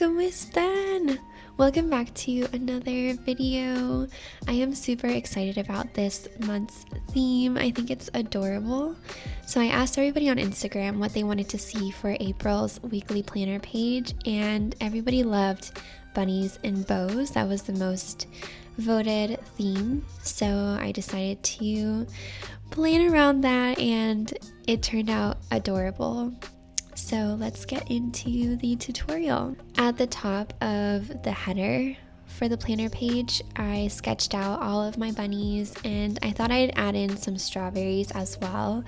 ¿cómo están? Welcome back to another video. I am super excited about this month's theme. I think it's adorable. So I asked everybody on Instagram what they wanted to see for April's weekly planner page, and everybody loved bunnies and bows. That was the most voted theme. So I decided to plan around that, and it turned out adorable. So let's get into the tutorial. At the top of the header for the planner page, I sketched out all of my bunnies, and I thought I'd add in some strawberries as well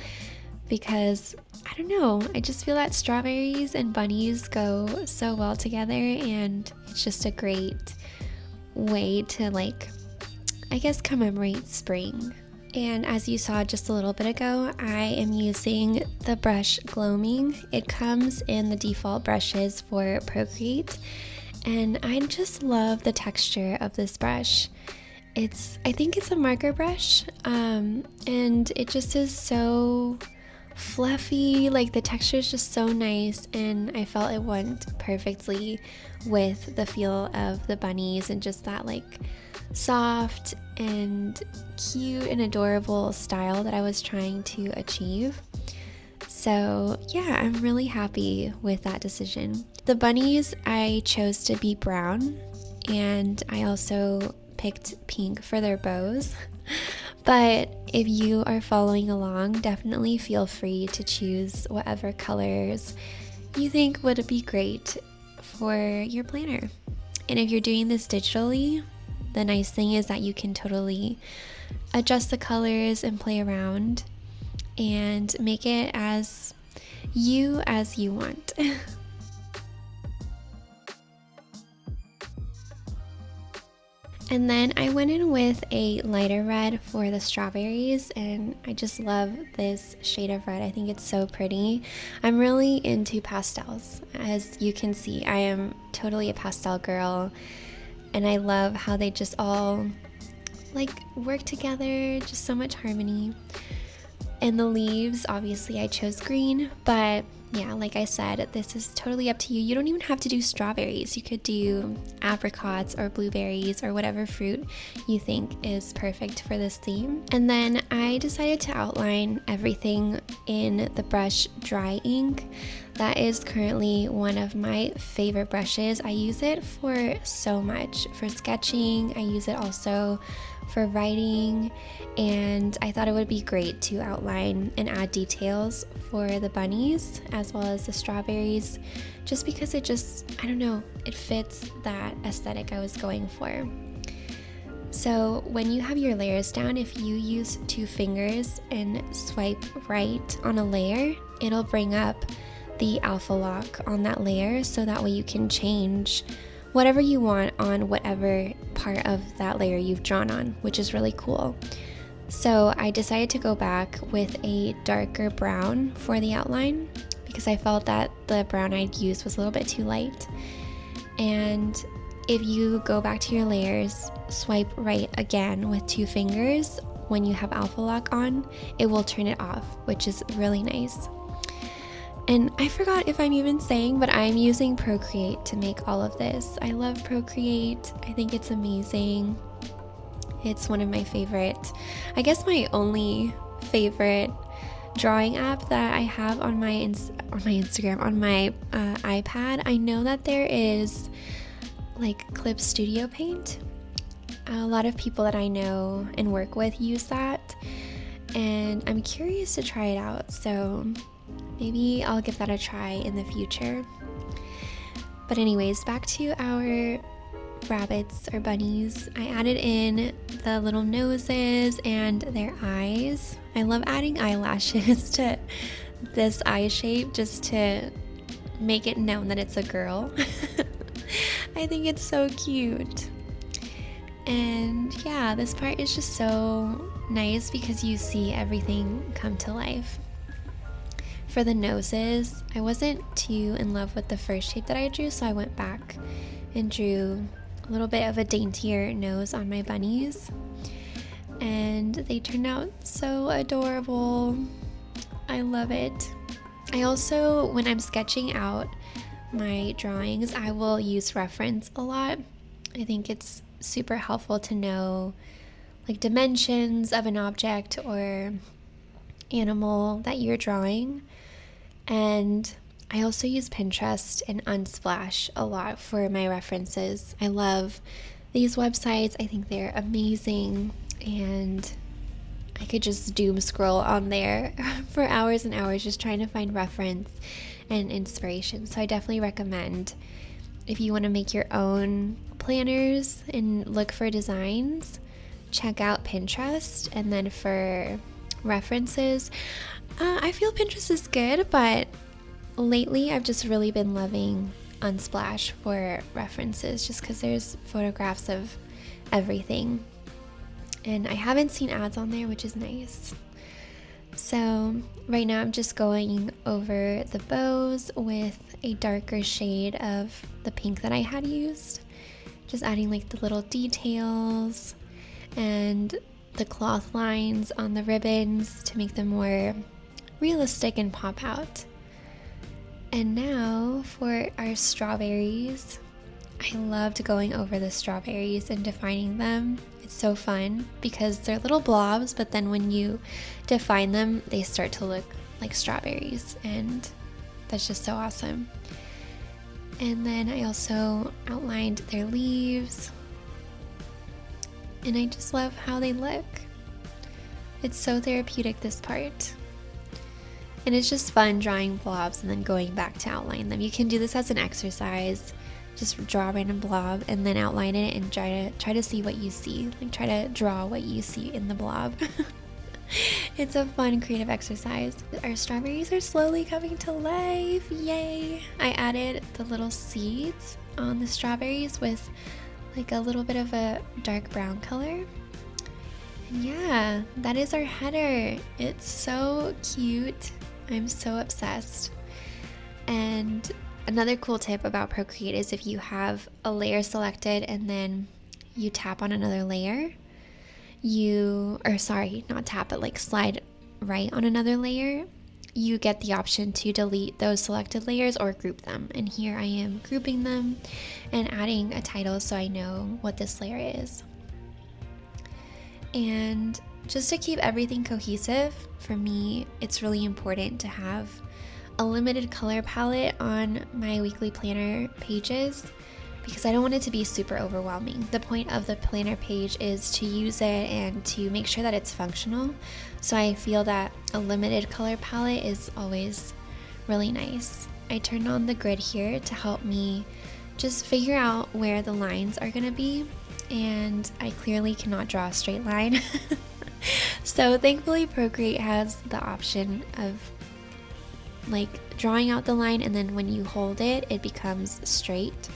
because, I don't know, I just feel that strawberries and bunnies go so well together, and it's just a great way to, I guess, commemorate spring. And as you saw just a little bit ago, I am using the brush Gloaming. It comes in the default brushes for Procreate, and I just love the texture of this brush. I think it's a marker brush, and it just is so fluffy. Like, the texture is just so nice, and I felt it went perfectly with the feel of the bunnies and just that soft and cute and adorable style that I was trying to achieve. So yeah, I'm really happy with that decision. The bunnies I chose to be brown, and I also picked pink for their bows. But if you are following along, definitely feel free to choose whatever colors you think would be great for your planner. And if you're doing this digitally, the nice thing is that you can totally adjust the colors and play around and make it as you want. And then I went in with a lighter red for the strawberries, and I just love this shade of red. I think it's so pretty. I'm really into pastels. As you can see, I am totally a pastel girl, and I love how they just all work together, just so much harmony. And the leaves, obviously I chose green, but yeah, like I said, this is totally up to you. You don't even have to do strawberries. You could do apricots or blueberries or whatever fruit you think is perfect for this theme. And then I decided to outline everything in the brush Dry Ink. That is currently one of my favorite brushes. I use it for so much. For sketching, I use it also for writing, and I thought it would be great to outline and add details for the bunnies as well as the strawberries, just because it I don't know, it fits that aesthetic I was going for. So when you have your layers down, if you use 2 fingers and swipe right on a layer, it'll bring up the alpha lock on that layer, so that way you can change whatever you want on whatever part of that layer you've drawn on, which is really cool. So I decided to go back with a darker brown for the outline because I felt that the brown I'd used was a little bit too light. And if you go back to your layers, swipe right again with 2 fingers, when you have alpha lock on, it will turn it off, which is really nice. And I forgot if I'm even saying, but I'm using Procreate to make all of this. I love Procreate. I think it's amazing. It's one of my favorite, I guess my only favorite drawing app that I have on my Instagram, on my iPad. I know that there is Clip Studio Paint. A lot of people that I know and work with use that, and I'm curious to try it out. So maybe I'll give that a try in the future. But anyways, back to our rabbits or bunnies. I added in the little noses and their eyes. I love adding eyelashes to this eye shape just to make it known that it's a girl. I think it's so cute. And yeah, this part is just so nice because you see everything come to life. For the noses, I wasn't too in love with the first shape that I drew, so I went back and drew a little bit of a daintier nose on my bunnies. And they turned out so adorable. I love it. I also, when I'm sketching out my drawings, I will use reference a lot. I think it's super helpful to know like dimensions of an object or animal that you're drawing. And I also use Pinterest and Unsplash a lot for my references. I love these websites. I think they're amazing, and I could just doom scroll on there for hours and hours just trying to find reference and inspiration. So I definitely recommend, if you want to make your own planners and look for designs, check out Pinterest. And then for references, I feel Pinterest is good, but lately I've just really been loving Unsplash for references, just because there's photographs of everything. And I haven't seen ads on there, which is nice. So right now I'm just going over the bows with a darker shade of the pink that I had used. Just adding like the little details and the cloth lines on the ribbons to make them more realistic and pop out. And now for our strawberries. I loved going over the strawberries and defining them. It's so fun because they're little blobs, but then when you define them, they start to look like strawberries, and that's just so awesome. And then I also outlined their leaves, and I just love how they look. It's so therapeutic, this part. And it's just fun drawing blobs and then going back to outline them. You can do this as an exercise. Just draw a random blob and then outline it and try to see what you see. Like, try to draw what you see in the blob. It's a fun creative exercise. Our strawberries are slowly coming to life. Yay! I added the little seeds on the strawberries with like a little bit of a dark brown color. And yeah, that is our header. It's so cute. I'm so obsessed. And another cool tip about Procreate is if you have a layer selected and then you tap on another layer, slide right on another layer, you get the option to delete those selected layers or group them. And here I am grouping them and adding a title so I know what this layer is. And just to keep everything cohesive, for me, it's really important to have a limited color palette on my weekly planner pages because I don't want it to be super overwhelming. The point of the planner page is to use it and to make sure that it's functional. So I feel that a limited color palette is always really nice. I turned on the grid here to help me just figure out where the lines are gonna be, and I clearly cannot draw a straight line. So thankfully Procreate has the option of like drawing out the line, and then when you hold it, it becomes straight.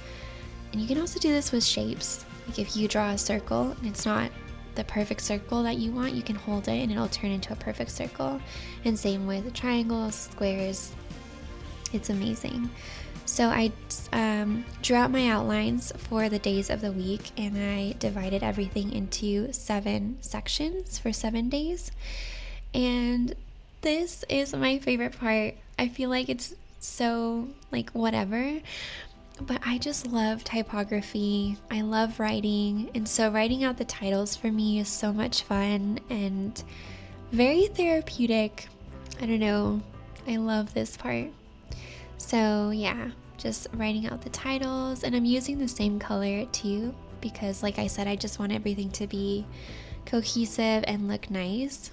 And you can also do this with shapes. Like if you draw a circle and it's not the perfect circle that you want, you can hold it and it'll turn into a perfect circle. And same with triangles, squares. It's amazing. So I drew out my outlines for the days of the week, and I divided everything into 7 sections for 7 days. And this is my favorite part. I feel like it's so like whatever, but I just love typography. I love writing, and so writing out the titles for me is so much fun and very therapeutic. I don't know, I love this part. So yeah, just writing out the titles, and I'm using the same color too because like I said, I just want everything to be cohesive and look nice.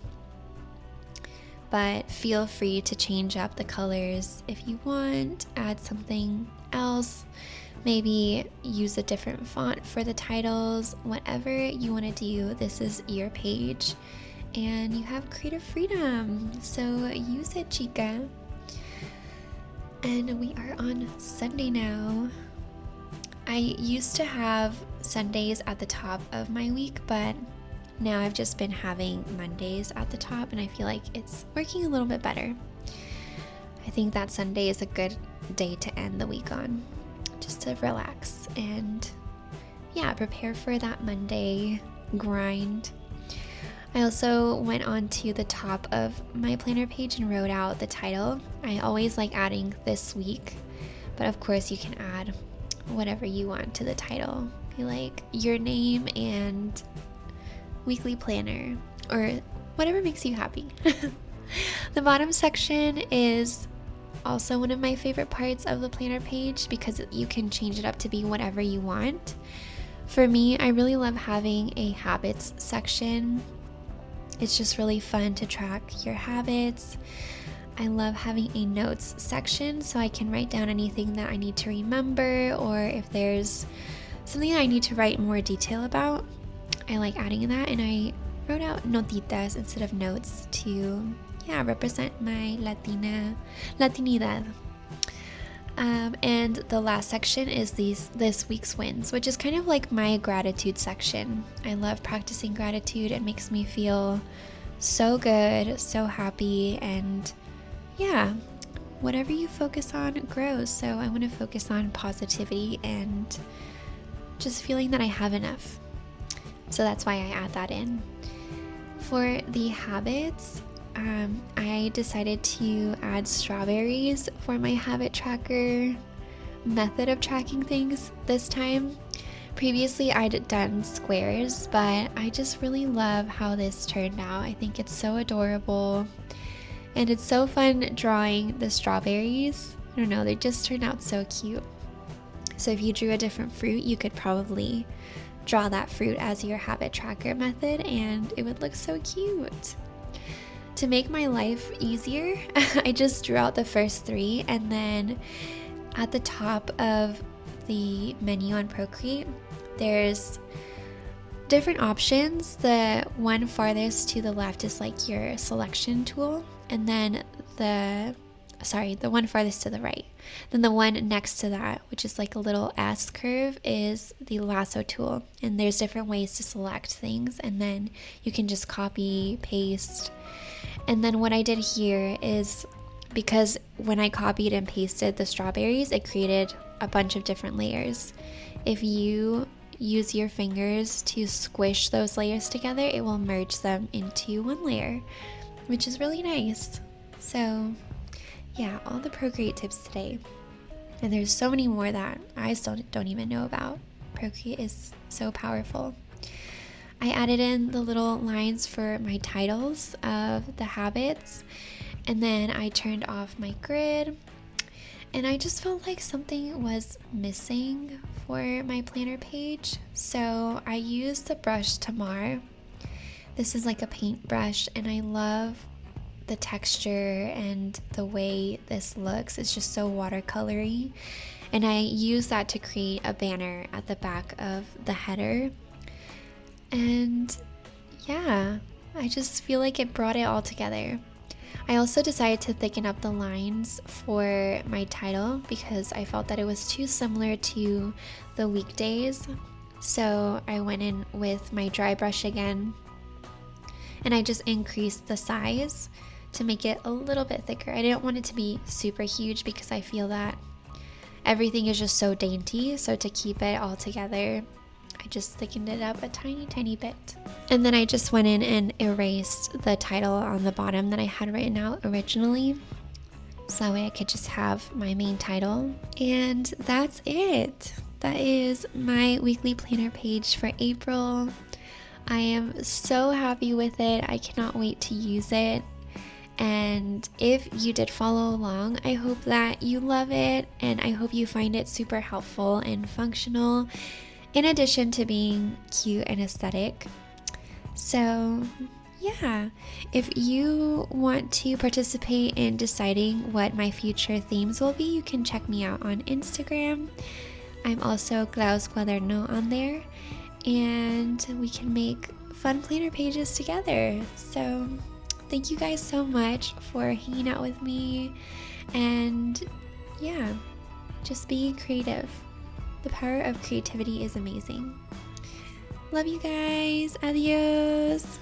But feel free to change up the colors if you want, add something else, maybe use a different font for the titles, whatever you want to do. This is your page and you have creative freedom, so use it, chica. And we are on Sunday now. I used to have Sundays at the top of my week, but now I've just been having Mondays at the top, and I feel like it's working a little bit better. I think that Sunday is a good day to end the week on, just to relax and yeah, prepare for that Monday grind. I also went on to the top of my planner page and wrote out the title. I always like adding this week, But of course you can add whatever you want to the title. Be like your name and weekly planner, or whatever makes you happy. The bottom section is also one of my favorite parts of the planner page because you can change it up to be whatever you want. For me, I really love having a habits section. It's just really fun to track your habits. I love having a notes section so I can write down anything that I need to remember, or if there's something that I need to write more detail about, I like adding that. And I wrote out notitas instead of notes to represent my Latinidad. And the last section is this week's wins, which is kind of like my gratitude section. I love practicing gratitude. It makes me feel so good, so happy, and whatever you focus on grows. So I want to focus on positivity and just feeling that I have enough. So that's why I add that in. For the habits, I decided to add strawberries for my habit tracker method of tracking things this time. Previously, I'd done squares, but I just really love how this turned out. I think it's so adorable, and it's so fun drawing the strawberries. I don't know, they just turned out so cute. So if you drew a different fruit, you could probably draw that fruit as your habit tracker method, and it would look so cute. To make my life easier, I just drew out the first 3, and then at the top of the menu on Procreate, there's different options. The one farthest to the left is like your selection tool, and then the one farthest to the right. Then the one next to that, which is like a little S curve, is the lasso tool. And there's different ways to select things, and then you can just copy, paste. And then what I did here is, because when I copied and pasted the strawberries, it created a bunch of different layers. If you use your fingers to squish those layers together, it will merge them into one layer, which is really nice. So all the Procreate tips today. And there's so many more that I still don't even know about. Procreate is so powerful. I added in the little lines for my titles of the habits, and then I turned off my grid, and I just felt like something was missing for my planner page. So I used the brush Tamar. This is like a paint brush, and I love the texture and the way this looks. It's just so watercolory, and I used that to create a banner at the back of the header. And I just feel like it brought it all together. I also decided to thicken up the lines for my title because I felt that it was too similar to the weekdays. So I went in with my dry brush again, and I just increased the size to make it a little bit thicker. I didn't want it to be super huge because I feel that everything is just so dainty. So to keep it all together, I just thickened it up a tiny bit. And then I just went in and erased the title on the bottom that I had written out originally, so that way I could just have my main title. And that's it. That is my weekly planner page for April. I am so happy with it. I cannot wait to use it. And if you did follow along, I hope that you love it, and I hope you find it super helpful and functional, in addition to being cute and aesthetic. So if you want to participate in deciding what my future themes will be, you can check me out on Instagram. I'm also Clau's Cuaderno on there, and we can make fun planner pages together. So thank you guys so much for hanging out with me, and just be creative. The power of creativity is amazing. Love you guys. Adios.